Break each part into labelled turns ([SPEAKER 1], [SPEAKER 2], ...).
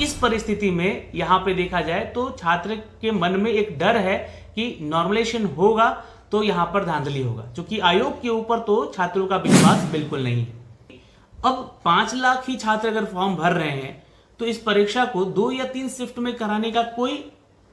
[SPEAKER 1] इस परिस्थिति में यहाँ पे देखा जाए तो छात्र के मन में एक डर है कि नॉर्मलाइजेशन होगा तो यहाँ पर धांधली होगा, क्योंकि आयोग के ऊपर तो छात्रों का विश्वास बिल्कुल नहीं है। अब 5 लाख ही छात्र अगर फॉर्म भर रहे हैं तो इस परीक्षा को 2 या 3 शिफ्ट में कराने का कोई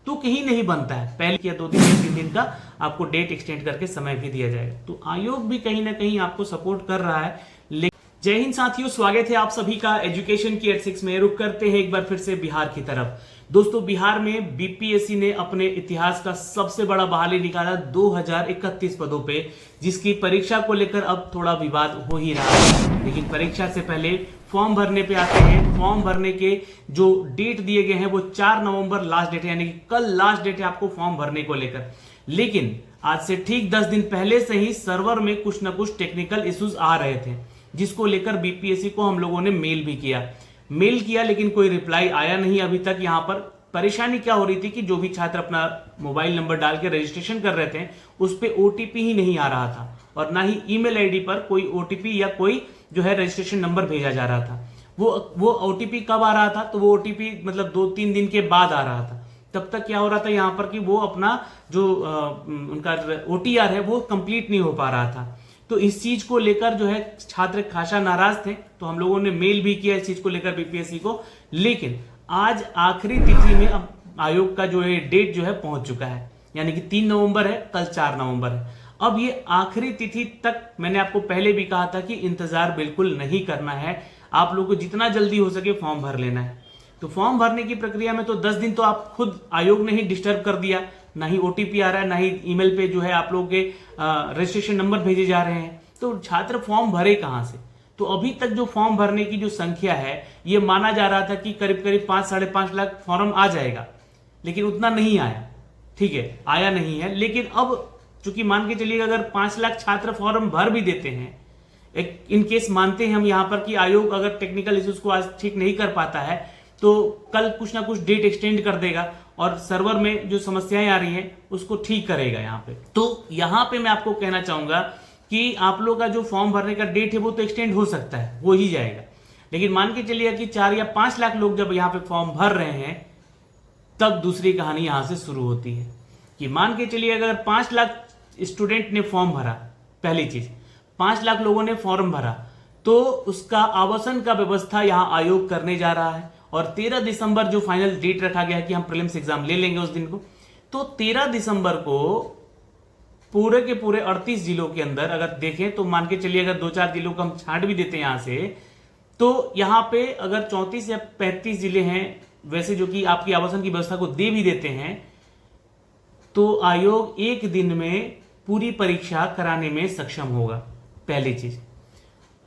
[SPEAKER 1] तुक ही नहीं बनता है। पहले या 2 दिन या 3 दिन का आपको डेट एक्सटेंड करके समय भी दिया जाएगा, तो आयोग भी कहीं ना कहीं आपको सपोर्ट कर रहा है। जय हिंद साथियों, स्वागत है आप सभी का एजुकेशन की एट 6 में। रुक करते हैं एक बार फिर से बिहार की तरफ। दोस्तों, बिहार में बीपीएससी ने अपने इतिहास का सबसे बड़ा बहाली निकाला 2031 पदों पे, जिसकी परीक्षा को लेकर अब थोड़ा विवाद हो ही रहा है। लेकिन परीक्षा से पहले फॉर्म भरने पे आते हैं। फॉर्म भरने के जो डेट दिए गए हैं वो 4 नवंबर लास्ट डेट है, यानी कि कल लास्ट डेट है आपको फॉर्म भरने को लेकर। लेकिन आज से ठीक 10 दिन पहले से ही सर्वर में कुछ ना कुछ टेक्निकल इश्यूज आ रहे थे, जिसको लेकर बीपीएससी को हम लोगों ने मेल किया, लेकिन कोई रिप्लाई आया नहीं अभी तक। यहाँ पर परेशानी क्या हो रही थी कि जो भी छात्र अपना मोबाइल नंबर डाल के रजिस्ट्रेशन कर रहे थे उस पे ओटीपी ही नहीं आ रहा था, और ना ही ईमेल आईडी पर कोई ओटीपी या कोई जो है रजिस्ट्रेशन नंबर भेजा जा रहा था। वो ओटीपी कब आ रहा था, तो वो ओटीपी मतलब 2-3 दिन के बाद आ रहा था। तब तक क्या हो रहा था यहाँ पर कि वो अपना जो उनका ओटीआर है वो कंप्लीट नहीं हो पा रहा था। तो इस चीज को लेकर जो है छात्र खासा नाराज थे, तो हम लोगों ने मेल भी किया इस चीज को लेकर बीपीएससी को। लेकिन आज आखिरी तिथि में अब आयोग का जो है डेट जो है पहुंच चुका है, यानी कि 3 नवंबर है, कल 4 नवंबर है। अब ये आखिरी तिथि तक मैंने आपको पहले भी कहा था कि इंतजार बिल्कुल नहीं करना है, आप लोगों को जितना जल्दी हो सके फॉर्म भर लेना है। तो फॉर्म भरने की प्रक्रिया में तो 10 दिन तो आप खुद आयोग ने ही डिस्टर्ब कर दिया, ना ही ओटीपी आ रहा है, ना ही ईमेल पे जो है आप लोगों के रजिस्ट्रेशन नंबर भेजे जा रहे हैं। तो छात्र फॉर्म भरे कहां से? तो अभी तक जो फॉर्म भरने की जो संख्या है ये माना जा रहा था कि करीब करीब 5-5.5 लाख फॉर्म आ जाएगा, लेकिन उतना नहीं आया। ठीक है, आया नहीं है। लेकिन अब चूंकि मान के चलिएगा अगर 5 लाख छात्र फॉर्म भर भी देते हैं, एक इन केस मानते हैं हम यहाँ पर कि आयोग अगर टेक्निकल इश्यूज को आज ठीक नहीं कर पाता है तो कल कुछ ना कुछ डेट एक्सटेंड कर देगा और सर्वर में जो समस्याएं आ रही हैं उसको ठीक करेगा यहाँ पे। तो यहाँ पे मैं आपको कहना चाहूंगा कि आप लोग का जो फॉर्म भरने का डेट है वो तो एक्सटेंड हो सकता है, हो ही जाएगा। लेकिन मान के चलिए कि 4 या 5 लाख लोग जब यहाँ पे फॉर्म भर रहे हैं तब दूसरी कहानी यहां से शुरू होती है कि मान के चलिए अगर 5 लाख स्टूडेंट ने फॉर्म भरा, पहली चीज 5 लाख लोगों ने फॉर्म भरा, तो उसका आवासन का व्यवस्था यहाँ आयोग करने जा रहा है। और 13 दिसंबर जो फाइनल डेट रखा गया है कि हम प्रीलिम्स एग्जाम ले लेंगे उस दिन को, तो 13 दिसंबर को पूरे के पूरे 38 जिलों के अंदर अगर देखें तो मान के चलिए अगर 2-4 जिलों को हम छांट भी देते हैं यहां से, तो यहां पे अगर 34 या 35 जिले हैं वैसे जो कि आपकी आवासन की व्यवस्था को दे भी देते हैं, तो आयोग एक दिन में पूरी परीक्षा कराने में सक्षम होगा। पहली चीज।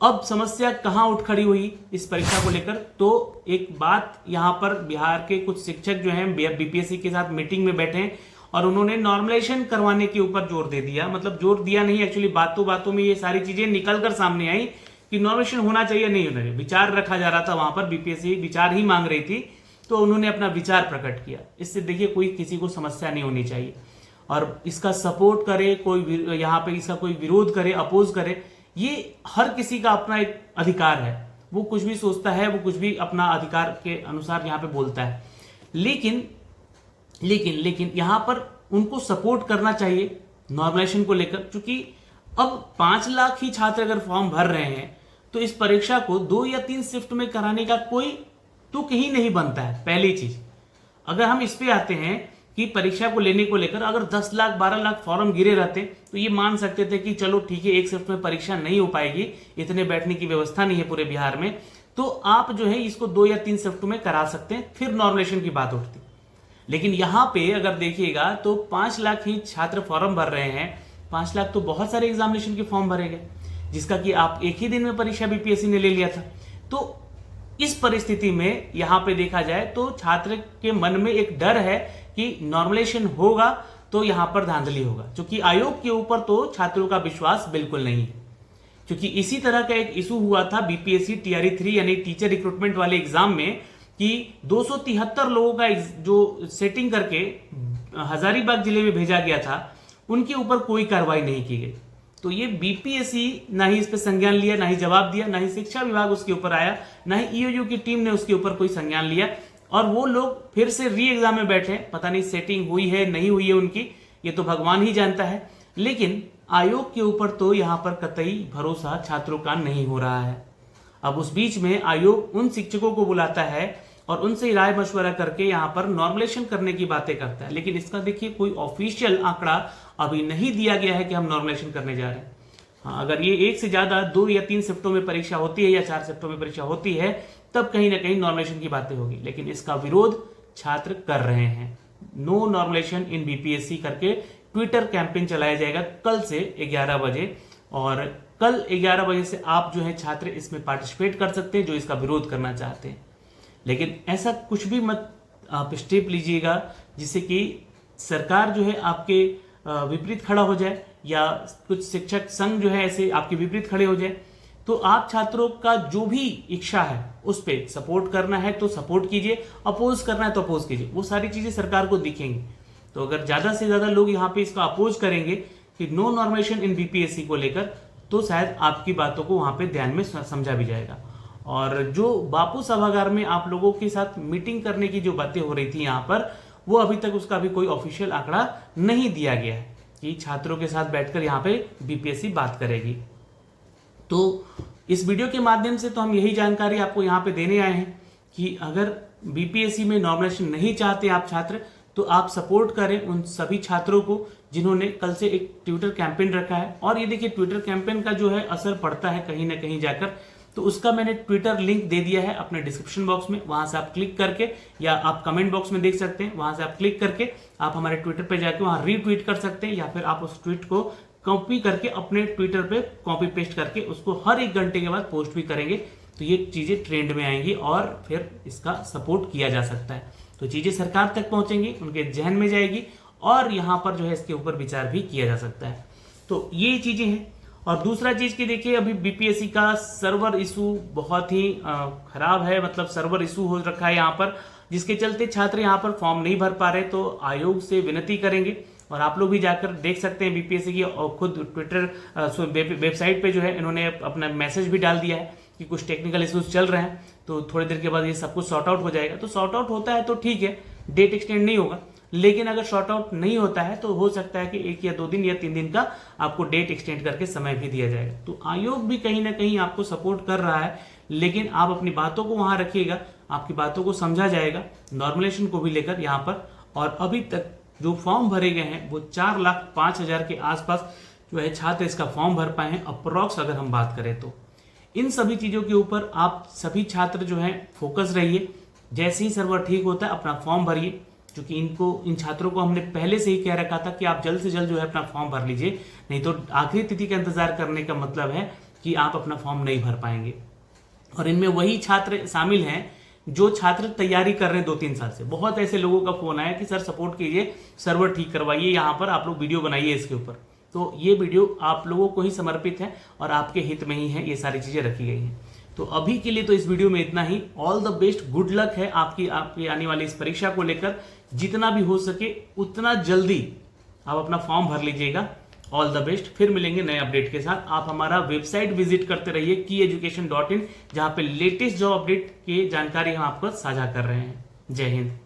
[SPEAKER 1] अब समस्या कहां उठ खड़ी हुई इस परीक्षा को लेकर, तो एक बात यहां पर बिहार के कुछ शिक्षक जो हैं बीपीएससी के साथ मीटिंग में बैठे हैं और उन्होंने नॉर्मलाइजेशन करवाने के ऊपर जोर दे दिया। मतलब जोर दिया नहीं, एक्चुअली बातों बातों में ये सारी चीजें निकलकर सामने आई कि नॉर्मलाइजेशन होना चाहिए नहीं होना चाहिए। विचार रखा जा रहा था वहां पर, बीपीएससी विचार ही मांग रही थी, तो उन्होंने अपना विचार प्रकट किया। इससे देखिए कोई किसी को समस्या नहीं होनी चाहिए, और इसका सपोर्ट करे कोई, यहाँ पे इसका कोई विरोध करे, अपोज करे, ये हर किसी का अपना एक अधिकार है। वो कुछ भी सोचता है, वो कुछ भी अपना अधिकार के अनुसार यहाँ पे बोलता है। लेकिन यहां पर उनको सपोर्ट करना चाहिए नॉर्मलाइजेशन को लेकर, क्योंकि अब 5 लाख ही छात्र अगर फॉर्म भर रहे हैं तो इस परीक्षा को 2 या 3 शिफ्ट में कराने का कोई तुक ही नहीं बनता है। पहली चीज, अगर हम इस पे आते हैं कि परीक्षा को लेने को लेकर अगर 10 लाख 12 लाख फॉर्म गिरे रहते तो ये मान सकते थे कि चलो ठीक है, एक शिफ्ट में परीक्षा नहीं हो पाएगी, इतने बैठने की व्यवस्था नहीं है पूरे बिहार में, तो आप जो है इसको 2 या 3 शिफ्ट में करा सकते हैं, फिर नॉर्मलाइजेशन की बात उठती। लेकिन यहां पे अगर देखिएगा तो 5 लाख ही छात्र फॉर्म भर रहे हैं। 5 लाख तो बहुत सारे एग्जामिनेशन के फॉर्म भरे गए, जिसका कि आप एक ही दिन में परीक्षा बीपीएससी ने ले लिया था। तो इस परिस्थिति में यहां पे देखा जाए तो छात्र के मन में एक डर है कि नॉर्मलाइजेशन होगा तो यहां पर धांधली होगा, क्योंकि आयोग के ऊपर तो छात्रों का विश्वास बिल्कुल नहीं है। क्योंकि इसी तरह का एक इशू हुआ था बीपीएससी टीआरई 3 यानी टीचर रिक्रूटमेंट वाले एग्जाम में कि 273 लोगों का जो सेटिंग करके हजारीबाग जिले में भेजा गया था, उनके ऊपर कोई कार्रवाई नहीं की गई। तो ये बीपीएससी ना ही इस पे संज्ञान लिया, ना ही जवाब दिया, ना ही शिक्षा विभाग उसके ऊपर आया, ना ही ईओयू की टीम ने उसके ऊपर कोई संज्ञान लिया। और वो लोग फिर से री एग्जाम में बैठे, पता नहीं सेटिंग हुई है नहीं हुई है उनकी, ये तो भगवान ही जानता है। लेकिन आयोग के ऊपर तो यहाँ पर कतई भरोसा छात्रों का नहीं हो रहा है। अब उस बीच में आयोग उन शिक्षकों को बुलाता है और उनसे राय मशवरा करके यहाँ पर नॉर्मलाइजेशन करने की बातें करता है, लेकिन इसका देखिए कोई ऑफिशियल आंकड़ा अभी नहीं दिया गया है कि हम नॉर्मलाइजेशन करने जा रहे हैं। हाँ, अगर ये एक से ज्यादा 2 या 3 शिफ्टों में परीक्षा होती है या 4 शिफ्टों में परीक्षा होती है, तब कहीं ना कहीं नॉर्मलाइजेशन की बातें होगी, लेकिन इसका विरोध छात्र कर रहे हैं। नो नॉर्मलाइजेशन इन बीपीएससी करके ट्विटर कैंपेन चलाया जाएगा कल से 11 बजे, और कल 11 बजे से आप जो है छात्र इसमें पार्टिसिपेट कर सकते हैं जो इसका विरोध करना चाहते हैं। लेकिन ऐसा कुछ भी मत आप स्टेप लीजिएगा जिससे कि सरकार जो है आपके विपरीत खड़ा हो जाए, या कुछ शिक्षक संघ जो है ऐसे आपके विपरीत खड़े हो जाए। तो आप छात्रों का जो भी इच्छा है उस पर सपोर्ट करना है तो सपोर्ट कीजिए, अपोज करना है तो अपोज कीजिए, वो सारी चीजें सरकार को दिखेंगी। तो अगर ज्यादा से ज्यादा लोग यहाँ पे इसका अपोज करेंगे कि नो नॉर्मलाइजेशन इन बीपीएससी को लेकर, तो शायद आपकी बातों को वहां पे ध्यान में समझा भी जाएगा। और जो बापू सभागार में आप लोगों के साथ मीटिंग करने की जो बातें हो रही थी यहाँ पर, वो अभी तक उसका भी कोई ऑफिशियल आंकड़ा नहीं दिया गया है कि छात्रों के साथ बैठकर यहाँ पे बीपीएससी बात करेगी। तो इस वीडियो के माध्यम से तो हम यही जानकारी आपको यहाँ पे देने आए हैं कि अगर बीपीएससी में नॉर्मलाइजेशन नहीं चाहते आप छात्र, तो आप सपोर्ट करें उन सभी छात्रों को जिन्होंने कल से एक ट्विटर कैंपेन रखा है। और ये देखिए ट्विटर कैंपेन का जो है असर पड़ता है कहीं ना कहीं जाकर, तो उसका मैंने ट्विटर लिंक दे दिया है अपने डिस्क्रिप्शन बॉक्स में, वहां से आप क्लिक करके, या आप कमेंट बॉक्स में देख सकते हैं, वहां से आप क्लिक करके आप हमारे ट्विटर पे जाके वहां रीट्वीट कर सकते हैं, या फिर आप उस ट्वीट को कॉपी करके अपने ट्विटर पे कॉपी पेस्ट करके उसको हर 1 घंटे के बाद पोस्ट भी करेंगे, तो ये चीजें ट्रेंड में आएंगी और फिर इसका सपोर्ट किया जा सकता है। तो चीजें सरकार तक पहुंचेंगी, उनके जहन में जाएगी, और यहाँ पर जो है इसके ऊपर विचार भी किया जा सकता है। तो ये चीजें हैं। और दूसरा चीज की देखिए, अभी बीपीएससी का सर्वर इशू बहुत ही खराब है, मतलब सर्वर इशू हो रखा है यहाँ पर, जिसके चलते छात्र यहाँ पर फॉर्म नहीं भर पा रहे। तो आयोग से विनती करेंगे, और आप लोग भी जाकर देख सकते हैं बीपीएससी की और खुद ट्विटर वेबसाइट पे जो है इन्होंने अपना मैसेज भी डाल दिया है कि कुछ टेक्निकल इश्यूज चल रहे हैं, तो थोड़ी देर के बाद ये सब कुछ सॉर्ट आउट हो जाएगा। तो सॉर्ट आउट होता है तो ठीक है, डेट एक्सटेंड नहीं होगा, लेकिन अगर शॉर्ट आउट नहीं होता है तो हो सकता है कि 1 या 2 दिन या 3 दिन का आपको डेट एक्सटेंड करके समय भी दिया जाएगा। तो आयोग भी कहीं ना कहीं आपको सपोर्ट कर रहा है, लेकिन आप अपनी बातों को वहां रखिएगा, आपकी बातों को समझा जाएगा नॉर्मलाइजेशन को भी लेकर यहाँ पर। और अभी तक जो फॉर्म भरे गए हैं वो 4,05,000 के आसपास जो है छात्र इसका फॉर्म भर पाए हैं अप्रोक्स, अगर हम बात करें तो। इन सभी चीजों के ऊपर आप सभी छात्र जो है फोकस रहिए, जैसे ही सर्वर ठीक होता है अपना फॉर्म भरिए, क्योंकि इन छात्रों को हमने पहले से ही कह रखा था कि आप जल्द से जल्द जो है अपना फॉर्म भर लीजिए, नहीं तो आखिरी तिथि का इंतजार करने का मतलब है कि आप अपना फॉर्म नहीं भर पाएंगे। और इनमें वही छात्र शामिल हैं जो छात्र तैयारी कर रहे हैं 2-3 साल से। बहुत ऐसे लोगों का फोन आया कि सर सपोर्ट कीजिए, सर्वर ठीक करवाइए, यहाँ पर आप लोग वीडियो बनाइए इसके ऊपर। तो ये वीडियो आप लोगों को ही समर्पित है और आपके हित में ही है, ये सारी चीजें रखी गई हैं। तो अभी के लिए तो इस वीडियो में इतना ही। All the best, good luck है आपकी आने वाली इस परीक्षा को लेकर। जितना भी हो सके उतना जल्दी आप अपना फॉर्म भर लीजिएगा। ऑल द बेस्ट, फिर मिलेंगे नए अपडेट के साथ। आप हमारा वेबसाइट विजिट करते रहिए kyeducation.in, जहां पे लेटेस्ट जॉब अपडेट की जानकारी हम आपको साझा कर रहे हैं। जय हिंद।